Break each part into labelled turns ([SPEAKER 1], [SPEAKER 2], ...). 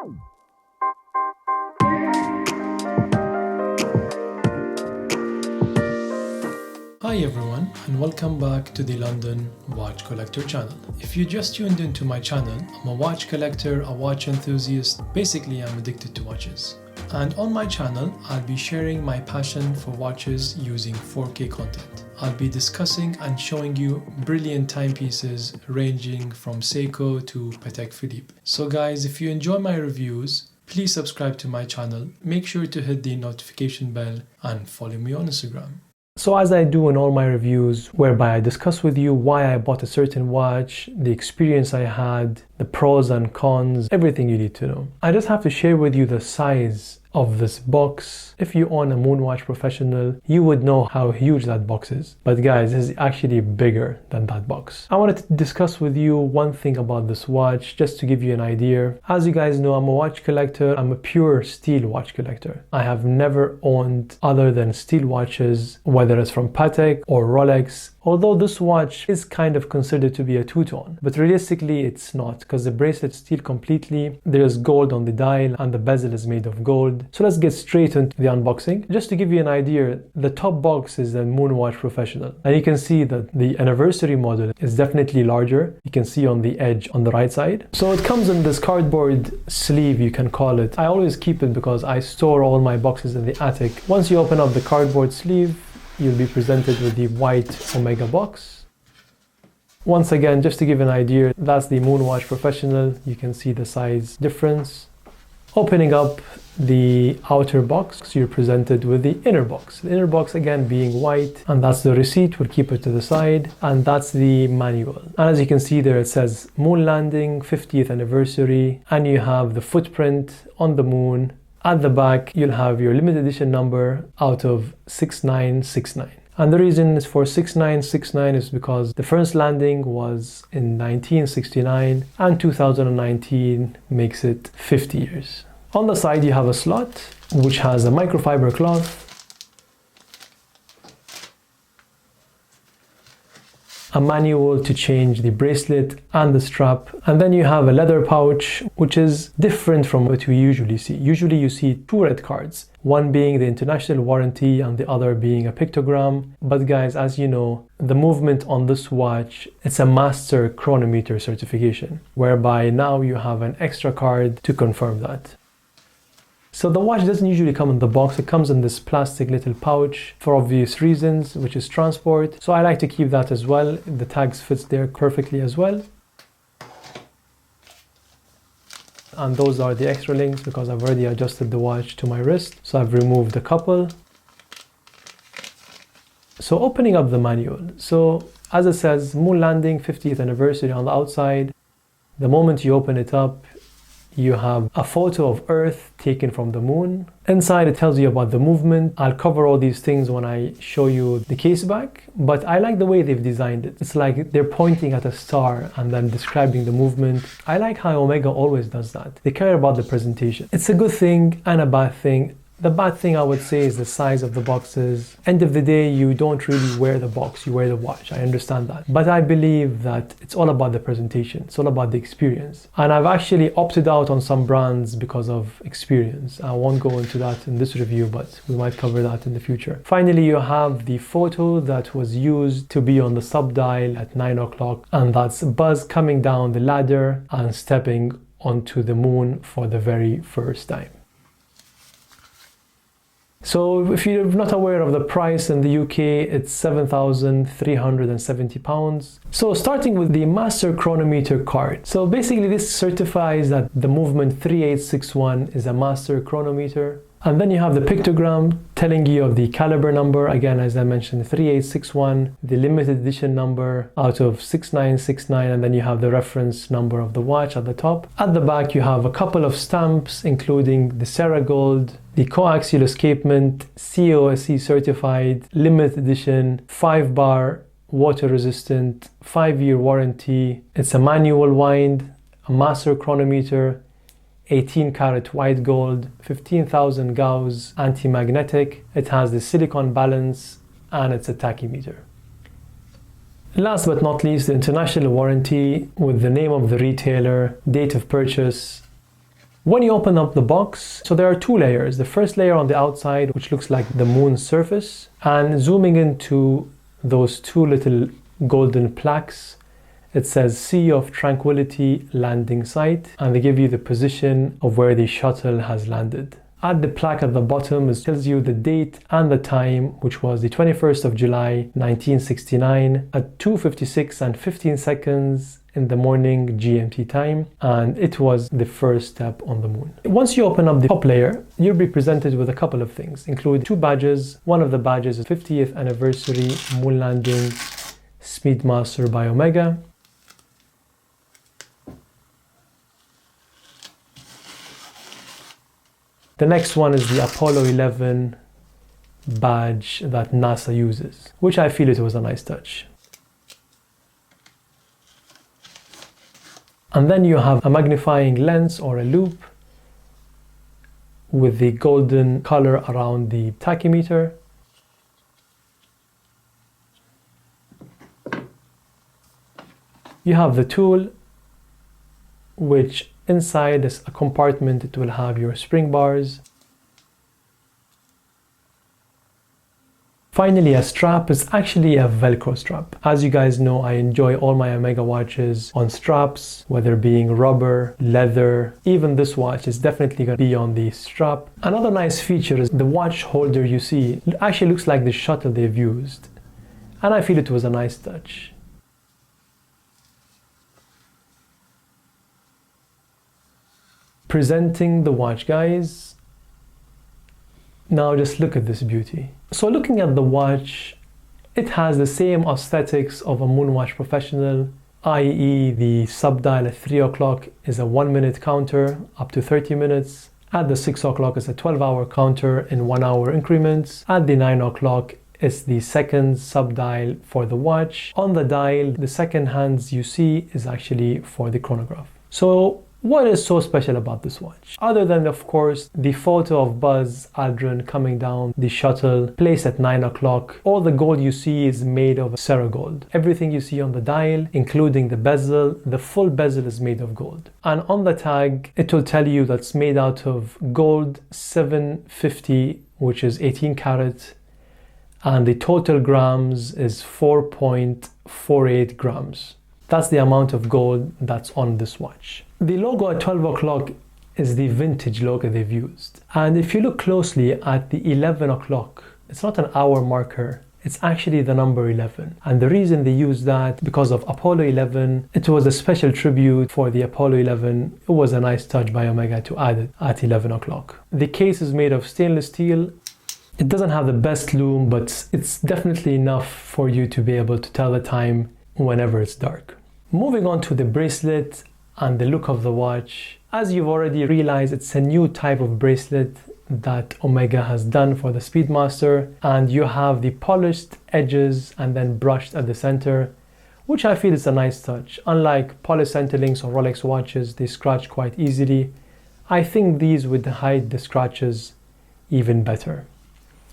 [SPEAKER 1] Hi everyone, and welcome back to the London Watch Collector channel. If you just tuned into my channel, I'm a watch collector, a watch enthusiast. Basically, I'm addicted to watches. And on my channel, I'll be sharing my passion for watches using 4K content. I'll be discussing and showing you brilliant timepieces ranging from Seiko to Patek Philippe. So guys, if you enjoy my reviews, please subscribe to my channel, make sure to hit the notification bell and follow me on Instagram. So as I do in all my reviews, whereby I discuss with you why I bought a certain watch, the experience I had, the pros and cons, everything you need to know. I just have to share with you the size of this box. If you own a Moonwatch Professional, you would know how huge that box is. But guys, this is actually bigger than that box. I wanted to discuss with you one thing about this watch, just to give you an idea. As you guys know, I'm a watch collector. I'm a pure steel watch collector. I have never owned other than steel watches, whether it's from Patek or Rolex. Although this watch is kind of considered to be a two-tone, but realistically it's not, because the bracelet's steel completely, there's gold on the dial and the bezel is made of gold. So let's get straight into the unboxing. Just to give you an idea, the top box is the Moonwatch Professional, and you can see that the anniversary model is definitely larger. You can see on the edge on the right side. So it comes in this cardboard sleeve, you can call it. I always keep it because I store all my boxes in the attic. Once you open up the cardboard sleeve, you'll be presented with the white Omega box. Once again, just to give an idea, that's the Moonwatch Professional. You can see the size difference. Opening up the outer box, you're presented with the inner box. The inner box again being white, and that's the receipt. We'll keep it to the side, and that's the manual. And as you can see there, it says Moon Landing 50th anniversary, and you have the footprint on the moon. At the back, you'll have your limited edition number out of 6969. And the reason is for 6969 is because the first landing was in 1969 and 2019 makes it 50 years. On the side, you have a slot which has a microfiber cloth, a manual to change the bracelet and the strap, and then you have a leather pouch which is different from what we usually see. Usually you see two red cards, one being the international warranty and the other being a pictogram. But guys, as you know, the movement on this watch, it's a master chronometer certification, whereby now you have an extra card to confirm that. So the watch doesn't usually come in the box. It comes in this plastic little pouch for obvious reasons, which is transport. So I like to keep that as well. The tags fits there perfectly as well. And those are the extra links because I've already adjusted the watch to my wrist. So I've removed a couple. So opening up the manual. So as it says, Moon Landing 50th anniversary on the outside. The moment you open it up, you have a photo of Earth taken from the moon. Inside it tells you about the movement. I'll cover all these things when I show you the case back, but I like the way they've designed it. It's like they're pointing at a star and then describing the movement. I like how Omega always does that. They care about the presentation. It's a good thing and a bad thing. The bad thing I would say is the size of the boxes. End of the day, you don't really wear the box, you wear the watch. I understand that. But I believe that it's all about the presentation. It's all about the experience. And I've actually opted out on some brands because of experience. I won't go into that in this review, but we might cover that in the future. Finally, you have the photo that was used to be on the sub-dial at 9 o'clock. And that's Buzz coming down the ladder and stepping onto the moon for the very first time. So if you're not aware of the price in the UK, it's £7,370. So starting with the Master Chronometer card. So basically this certifies that the movement 3861 is a Master Chronometer. And then you have the pictogram telling you of the caliber number, again as I mentioned 3861, the limited edition number out of 6969, and then you have the reference number of the watch at the top. At the back you have a couple of stamps including the Serra Gold, the coaxial escapement, COSC certified, limited edition, 5-bar, water resistant, 5-year warranty. It's a manual wind, a master chronometer, 18 karat white gold, 15,000 Gauss, anti-magnetic. It has the silicon balance and it's a tachymeter. Last but not least, the international warranty with the name of the retailer, date of purchase, When you open up the box, so there are two layers. The first layer on the outside, which looks like the moon's surface, and zooming into those two little golden plaques, it says Sea of Tranquility landing site, and they give you the position of where the shuttle has landed. At the plaque at the bottom, it tells you the date and the time, which was the 21st of July 1969 at 2:56 and 15 seconds in the morning GMT time, and it was the first step on the moon. Once you open up the top layer, you'll be presented with a couple of things, including two badges. One of the badges is 50th anniversary moon landing Speedmaster by Omega. The next one is the Apollo 11 badge that NASA uses, which I feel it was a nice touch. And then you have a magnifying lens or a loupe with the golden color around the tachymeter. You have the tool, which inside is a compartment. It will have your spring bars. Finally, a strap is actually a Velcro strap. As you guys know, I enjoy all my Omega watches on straps, whether being rubber, leather. Even this watch is definitely going to be on the strap. Another nice feature is the watch holder you see. It actually looks like the shuttle they've used, and I feel it was a nice touch. Presenting the watch, guys. Now just look at this beauty. So looking at the watch, it has the same aesthetics of a Moonwatch Professional, i.e. the sub-dial at 3 o'clock is a 1-minute counter up to 30 minutes. At the 6 o'clock is a 12-hour counter in 1-hour increments. At the 9 o'clock is the second sub-dial for the watch. On the dial, the second hands you see is actually for the chronograph. So what is so special about this watch? Other than, of course, the photo of Buzz Aldrin coming down the shuttle, placed at 9 o'clock. All the gold you see is made of Ceragold. Everything you see on the dial, including the bezel, the full bezel is made of gold. And on the tag, it will tell you that's made out of gold 750, which is 18 karat, and the total grams is 4.48 grams. That's the amount of gold that's on this watch. The logo at 12 o'clock is the vintage logo they've used. And if you look closely at the 11 o'clock, it's not an hour marker, it's actually the number 11. And the reason they use that, because of Apollo 11, it was a special tribute for the Apollo 11. It was a nice touch by Omega to add it at 11 o'clock. The case is made of stainless steel. It doesn't have the best lume, but it's definitely enough for you to be able to tell the time whenever it's dark. Moving on to the bracelet and the look of the watch. As you've already realized, it's a new type of bracelet that Omega has done for the Speedmaster, and you have the polished edges and then brushed at the center, which I feel is a nice touch. Unlike polished Centerlinks or Rolex watches, they scratch quite easily. I think these would hide the scratches even better.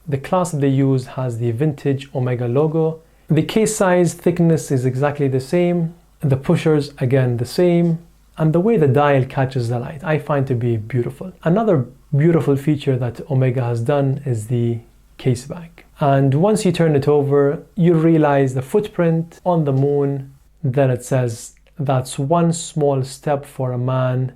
[SPEAKER 1] The clasp they use has the vintage Omega logo. The case size, thickness is exactly the same. The pushers, again, the same. And the way the dial catches the light, I find to be beautiful. Another beautiful feature that Omega has done is the case back. And once you turn it over, you realize the footprint on the moon. Then it says, that's one small step for a man,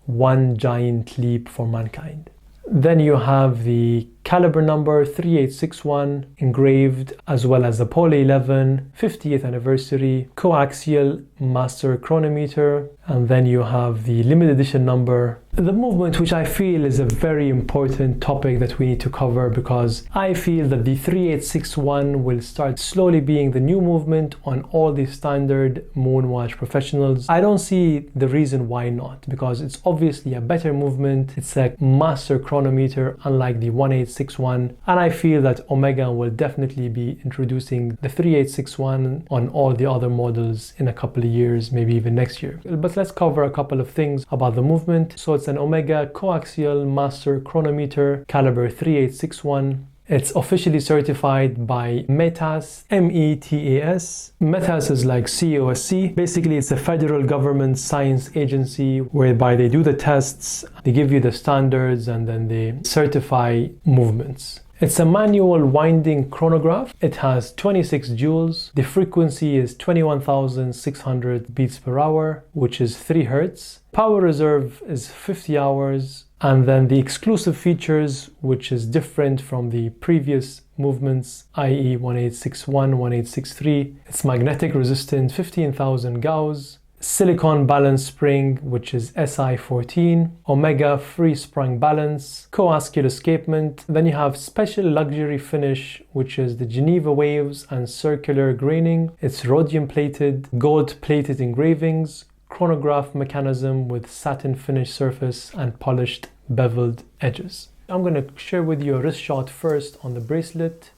[SPEAKER 1] one giant leap for mankind. Then you have the caliber number 3861 engraved, as well as Apollo 11 50th anniversary coaxial master chronometer, and then you have the limited edition number. The movement, which I feel is a very important topic that we need to cover, because I feel that the 3861 will start slowly being the new movement on all the standard Moonwatch Professionals. I don't see the reason why not, because it's obviously a better movement. It's a master chronometer, unlike the 1861, and I feel that Omega will definitely be introducing the 3861 on all the other models in a couple of years, maybe even next year. But let's cover a couple of things about the movement. So it's an Omega coaxial master chronometer, caliber 3861. It's officially certified by METAS, METAS. METAS is like COSC. Basically, it's a federal government science agency whereby they do the tests, they give you the standards, and then they certify movements. It's a manual winding chronograph. It has 26 joules. The frequency is 21,600 beats per hour, which is 3 Hertz. Power reserve is 50 hours. And then the exclusive features, which is different from the previous movements, i.e. 1861, 1863. It's magnetic resistant, 15,000 Gauss. Silicon balance spring, which is SI14, Omega free sprung balance, coaxial escapement. Then you have special luxury finish, which is the Geneva waves and circular graining. It's rhodium plated, gold plated engravings, chronograph mechanism with satin finish surface and polished beveled edges. I'm going to share with you a wrist shot first on the bracelet.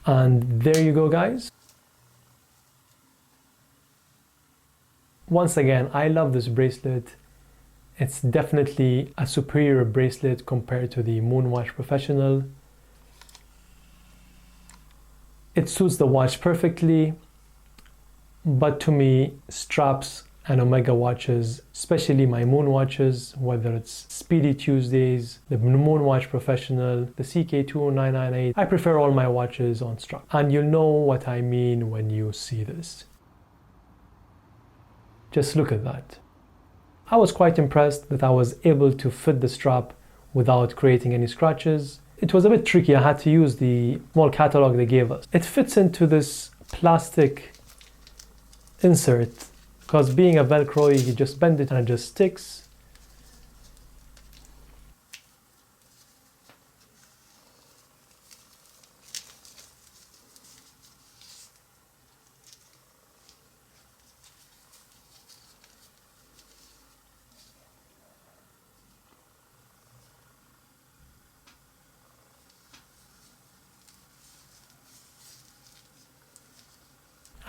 [SPEAKER 1] And there you go, guys. Once again, I love this bracelet. It's definitely a superior bracelet compared to the Moonwatch Professional. It suits the watch perfectly, but to me, straps and Omega watches, especially my Moonwatches, whether it's Speedy Tuesdays, the Moonwatch Professional, the CK2998, I prefer all my watches on strap. And you'll know what I mean when you see this. Just look at that. I was quite impressed that I was able to fit the strap without creating any scratches. It was a bit tricky. I had to use the small catalog they gave us. It fits into this plastic insert because being a Velcro, you just bend it and it just sticks.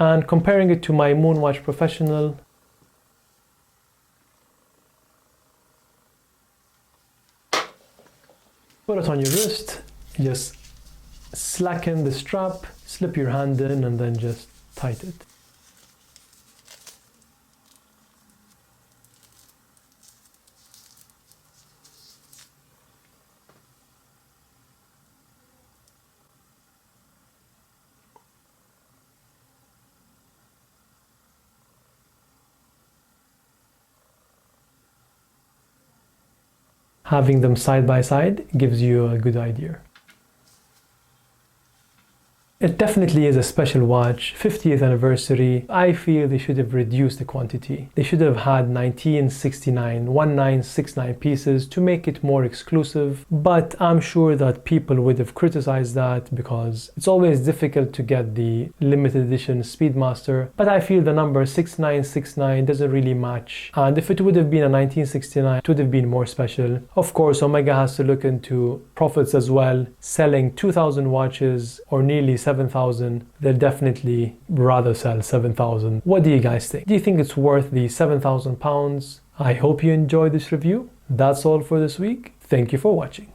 [SPEAKER 1] And comparing it to my Moonwatch Professional, put it on your wrist, just slacken the strap, slip your hand in, and then just tighten it. Having them side by side gives you a good idea. It definitely is a special watch, 50th anniversary. I feel they should have reduced the quantity. They should have had 1969 pieces to make it more exclusive, but I'm sure that people would have criticized that because it's always difficult to get the limited edition Speedmaster, but I feel the number 6969 doesn't really match, and if it would have been a 1969, it would have been more special. Of course, Omega has to look into profits as well, selling 2,000 watches or nearly 7,000, they'll definitely rather sell 7,000. What do you guys think? Do you think it's worth the £7,000? I hope you enjoyed this review. That's all for this week. Thank you for watching.